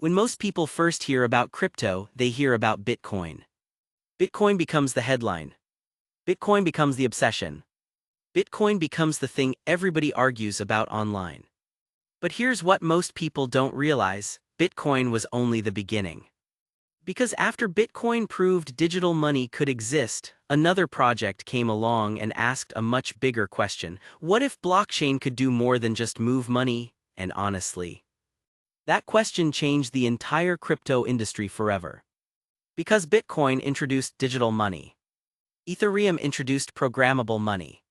When most people first hear about crypto, they hear about Bitcoin. Bitcoin becomes the headline. Bitcoin becomes the obsession. Bitcoin becomes the thing everybody argues about online. But here's what most people don't realize: Bitcoin was only the beginning. Because after Bitcoin proved digital money could exist, another project came along and asked a much bigger question. What if blockchain could do more than just move money? And honestly, that question changed the entire crypto industry forever. Because Bitcoin introduced digital money, Ethereum introduced programmable money.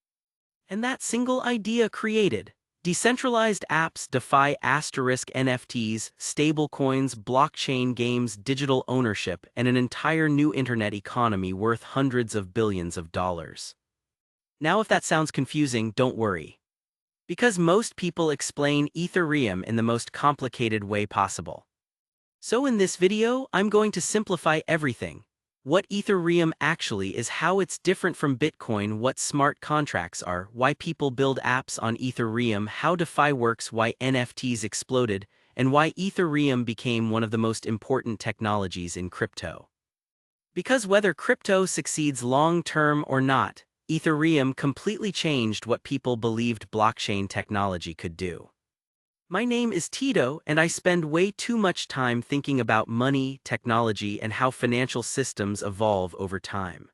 And that single idea created decentralized apps, DeFi, NFTs, stablecoins, blockchain games, digital ownership, and an entire new internet economy worth hundreds of billions of dollars. Now, if that sounds confusing, don't worry. Because most people explain Ethereum in the most complicated way possible. So in this video, I'm going to simplify everything. What Ethereum actually is, how it's different from Bitcoin, what smart contracts are, why people build apps on Ethereum, how DeFi works, why NFTs exploded, and why Ethereum became one of the most important technologies in crypto. Because whether crypto succeeds long-term or not, Ethereum completely changed what people believed blockchain technology could do. My name is Tito, and I spend way too much time thinking about money, technology, and how financial systems evolve over time.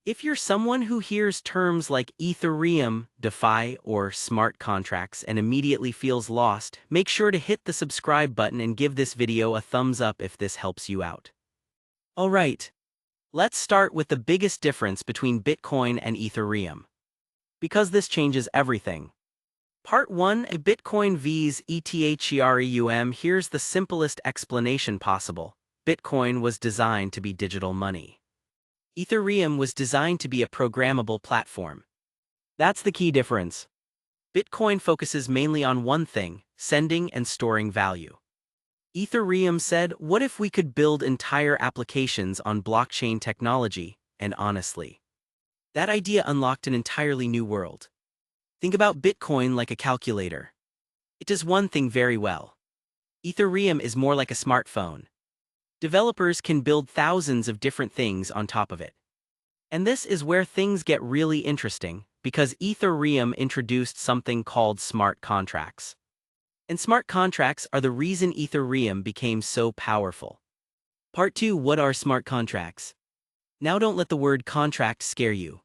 If you're someone who hears terms like Ethereum, DeFi, or smart contracts and immediately feels lost, make sure to hit the subscribe button and give this video a thumbs up if this helps you out. Alright, let's start with the biggest difference between Bitcoin and Ethereum. Because this changes everything. Part 1, a Bitcoin vs Ethereum. Here's the simplest explanation possible. Bitcoin was designed to be digital money. Ethereum was designed to be a programmable platform. That's the key difference. Bitcoin focuses mainly on one thing: sending and storing value. Ethereum said, what if we could build entire applications on blockchain technology? And honestly, that idea unlocked an entirely new world. Think about Bitcoin like a calculator. It does one thing very well. Ethereum is more like a smartphone. Developers can build thousands of different things on top of it. And this is where things get really interesting, because Ethereum introduced something called smart contracts. And smart contracts are the reason Ethereum became so powerful. Part 2, what are smart contracts? Now don't let the word contract scare you.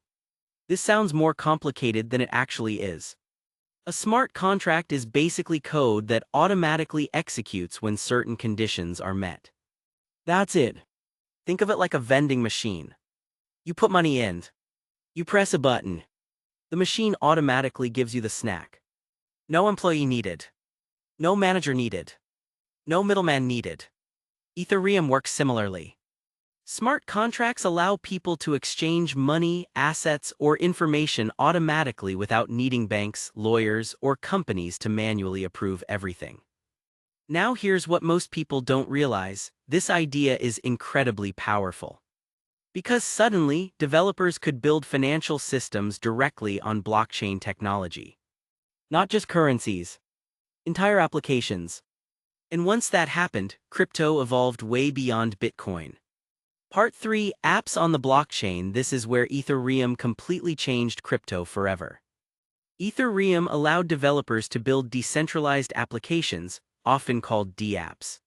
This sounds more complicated than it actually is. A smart contract is basically code that automatically executes when certain conditions are met. That's it. Think of it like a vending machine. You put money in. You press a button. The machine automatically gives you the snack. No employee needed. No manager needed. No middleman needed. Ethereum works similarly. Smart contracts allow people to exchange money, assets, or information automatically without needing banks, lawyers, or companies to manually approve everything. Now here's what most people don't realize: this idea is incredibly powerful. Because suddenly, developers could build financial systems directly on blockchain technology. Not just currencies, entire applications. And once that happened, crypto evolved way beyond Bitcoin. Part 3, apps on the blockchain. This is where Ethereum completely changed crypto forever. Ethereum allowed developers to build decentralized applications, often called dApps.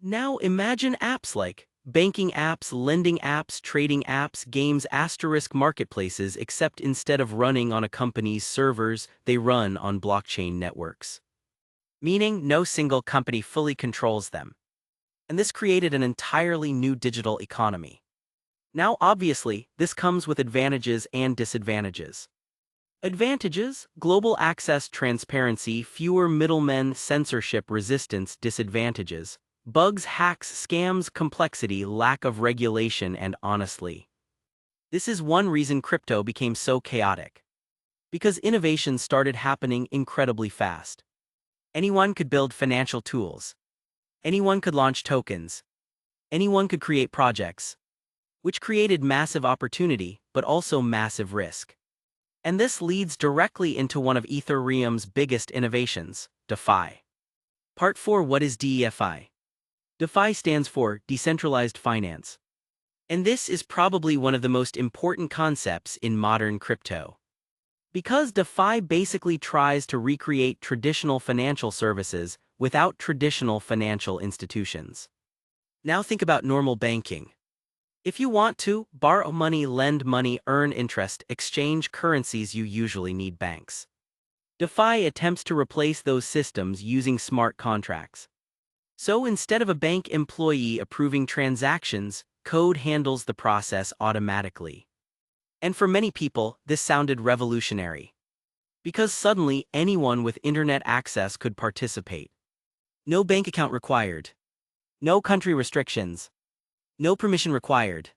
Now imagine apps like banking apps, lending apps, trading apps, games, marketplaces, except instead of running on a company's servers, they run on blockchain networks. Meaning no single company fully controls them. And this created an entirely new digital economy. Now obviously, this comes with advantages and disadvantages. Advantages: global access, transparency, fewer middlemen, censorship resistance. Disadvantages: bugs, hacks, scams, complexity, lack of regulation, and honestly, this is one reason crypto became so chaotic. Because innovation started happening incredibly fast. Anyone could build financial tools. Anyone could launch tokens. Anyone could create projects. Which created massive opportunity, but also massive risk. And this leads directly into one of Ethereum's biggest innovations, DeFi. Part 4, what is DeFi? DeFi stands for Decentralized Finance. And this is probably one of the most important concepts in modern crypto. Because DeFi basically tries to recreate traditional financial services without traditional financial institutions. Now think about normal banking. If you want to borrow money, lend money, earn interest, exchange currencies, you usually need banks. DeFi attempts to replace those systems using smart contracts. So instead of a bank employee approving transactions, code handles the process automatically. And for many people, this sounded revolutionary. Because suddenly anyone with internet access could participate. No bank account required. No country restrictions. No permission required.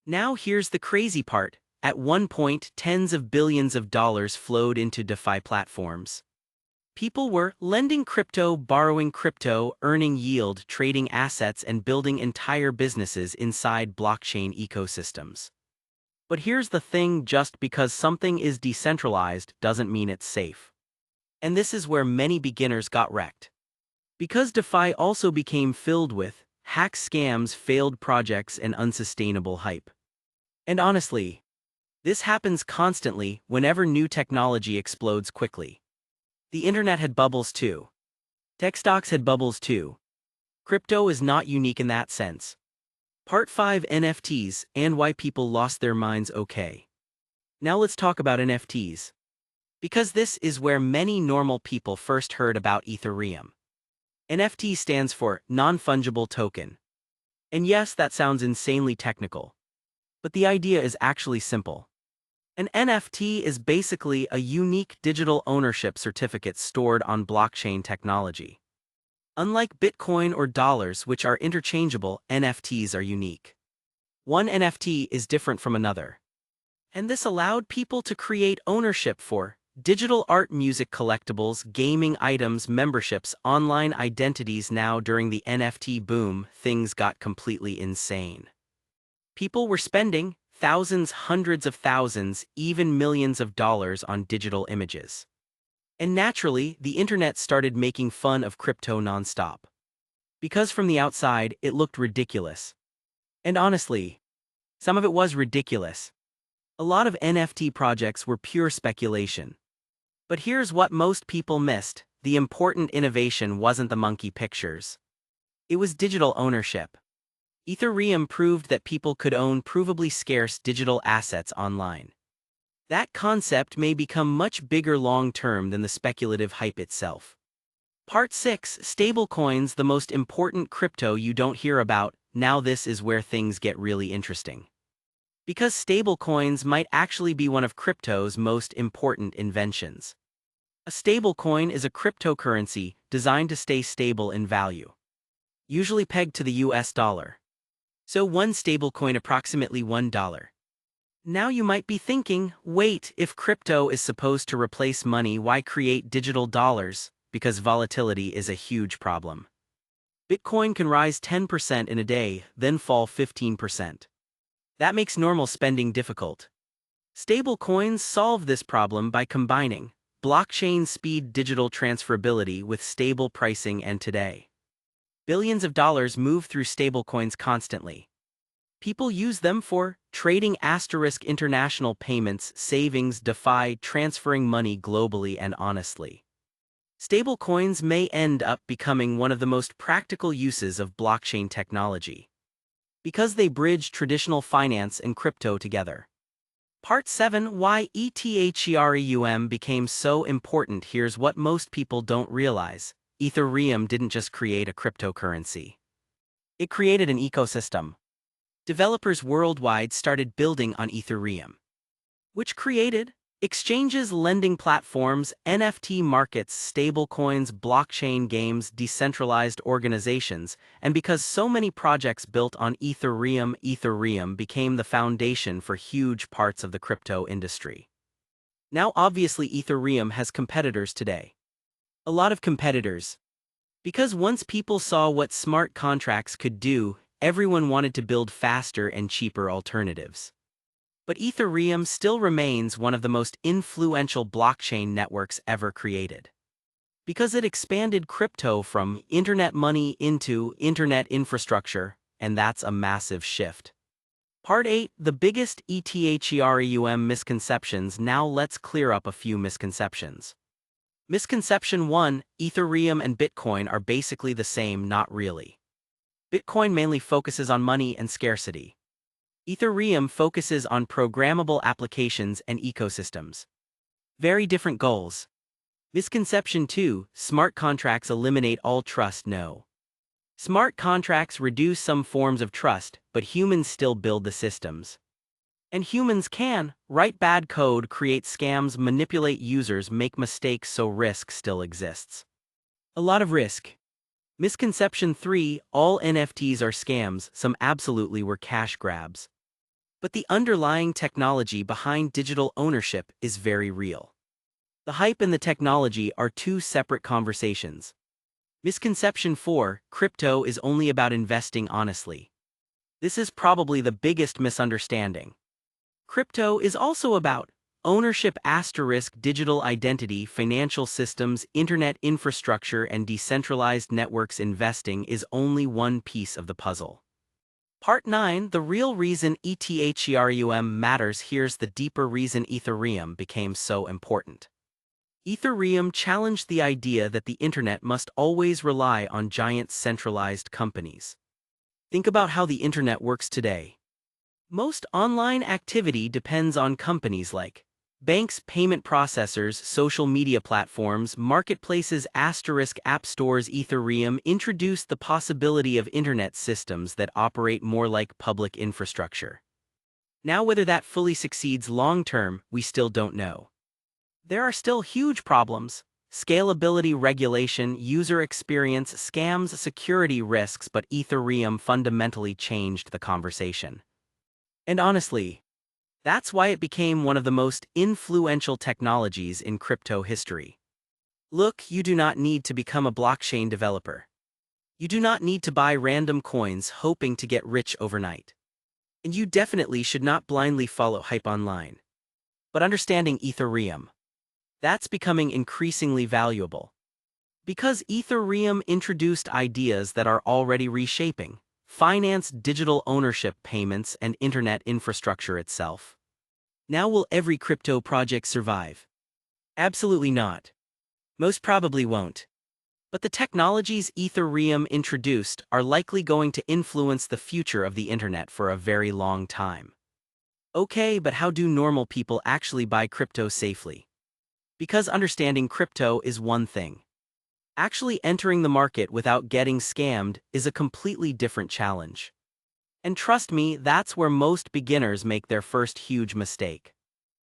Now here's the crazy part. At one point, tens of billions of dollars flowed into DeFi platforms. People were lending crypto, borrowing crypto, earning yield, trading assets, and building entire businesses inside blockchain ecosystems. But here's the thing: just because something is decentralized doesn't mean it's safe. And this is where many beginners got wrecked. Because DeFi also became filled with hack scams, failed projects, and unsustainable hype. And honestly, this happens constantly whenever new technology explodes quickly. The internet had bubbles too. Tech stocks had bubbles too. Crypto is not unique in that sense. Part 5: NFTs and why people lost their minds. Okay. Now let's talk about NFTs. Because this is where many normal people first heard about Ethereum. NFT stands for non-fungible token. And yes, that sounds insanely technical. But the idea is actually simple. An NFT is basically a unique digital ownership certificate stored on blockchain technology. Unlike Bitcoin or dollars, which are interchangeable, NFTs are unique. One NFT is different from another. And this allowed people to create ownership for digital art, music, collectibles, gaming items, memberships, online identities. Now, during the NFT boom, things got completely insane. People were spending thousands, hundreds of thousands, even millions of dollars on digital images. And naturally, the internet started making fun of crypto nonstop. Because from the outside, it looked ridiculous. And honestly, some of it was ridiculous. A lot of NFT projects were pure speculation. But here's what most people missed: the important innovation wasn't the monkey pictures. It was digital ownership. Ethereum proved that people could own provably scarce digital assets online. That concept may become much bigger long-term than the speculative hype itself. Part 6: Stablecoins, the most important crypto you don't hear about. Now this is where things get really interesting. Because stablecoins might actually be one of crypto's most important inventions. A stablecoin is a cryptocurrency designed to stay stable in value, usually pegged to the US dollar. So one stablecoin approximately $1. Now you might be thinking, wait, if crypto is supposed to replace money, why create digital dollars? Because volatility is a huge problem. Bitcoin can rise 10% in a day, then fall 15%. That makes normal spending difficult. Stablecoins solve this problem by combining blockchain speed, digital transferability with stable pricing, and today, billions of dollars move through stablecoins constantly. People use them for trading, international payments, savings, DeFi, transferring money globally, and honestly, stablecoins may end up becoming one of the most practical uses of blockchain technology. Because they bridge traditional finance and crypto together. Part 7: Why Ethereum became so important. Here's what most people don't realize. Ethereum didn't just create a cryptocurrency. It created an ecosystem. Developers worldwide started building on Ethereum, which created exchanges, lending platforms, NFT markets, stablecoins, blockchain games, decentralized organizations, and because so many projects built on Ethereum became the foundation for huge parts of the crypto industry. Now obviously Ethereum has competitors today. A lot of competitors. Because once people saw what smart contracts could do, everyone wanted to build faster and cheaper alternatives. But Ethereum still remains one of the most influential blockchain networks ever created. Because it expanded crypto from internet money into internet infrastructure, and that's a massive shift. Part 8, the biggest Ethereum misconceptions. Now let's clear up a few misconceptions. Misconception 1, Ethereum and Bitcoin are basically the same. Not really. Bitcoin mainly focuses on money and scarcity. Ethereum focuses on programmable applications and ecosystems. Very different goals. Misconception 2, smart contracts eliminate all trust. No. Smart contracts reduce some forms of trust, but humans still build the systems. And humans can write bad code, create scams, manipulate users, make mistakes, so risk still exists. A lot of risk. Misconception 3, all NFTs are scams. Some absolutely were cash grabs. But the underlying technology behind digital ownership is very real. The hype and the technology are two separate conversations. Misconception 4, crypto is only about investing honestly. This is probably the biggest misunderstanding. Crypto is also about ownership *, digital identity, financial systems, internet infrastructure, and decentralized networks. Investing is only one piece of the puzzle. Part 9, the real reason Ethereum matters. Here's the deeper reason Ethereum became so important. Ethereum challenged the idea that the internet must always rely on giant centralized companies. Think about how the internet works today. Most online activity depends on companies like banks, payment processors, social media platforms, marketplaces *, app stores. Ethereum introduced the possibility of internet systems that operate more like public infrastructure. Now, whether that fully succeeds long-term, we still don't know. There are still huge problems: scalability, regulation, user experience, scams, security risks, but Ethereum fundamentally changed the conversation. And honestly, that's why it became one of the most influential technologies in crypto history. Look, you do not need to become a blockchain developer. You do not need to buy random coins hoping to get rich overnight. And you definitely should not blindly follow hype online. But understanding Ethereum, that's becoming increasingly valuable. Because Ethereum introduced ideas that are already reshaping finance, digital ownership, payments, and internet infrastructure itself. Now, will every crypto project survive? Absolutely not. Most probably won't. But the technologies Ethereum introduced are likely going to influence the future of the internet for a very long time. Okay, but how do normal people actually buy crypto safely? Because understanding crypto is one thing. Actually entering the market without getting scammed is a completely different challenge. And trust me, that's where most beginners make their first huge mistake.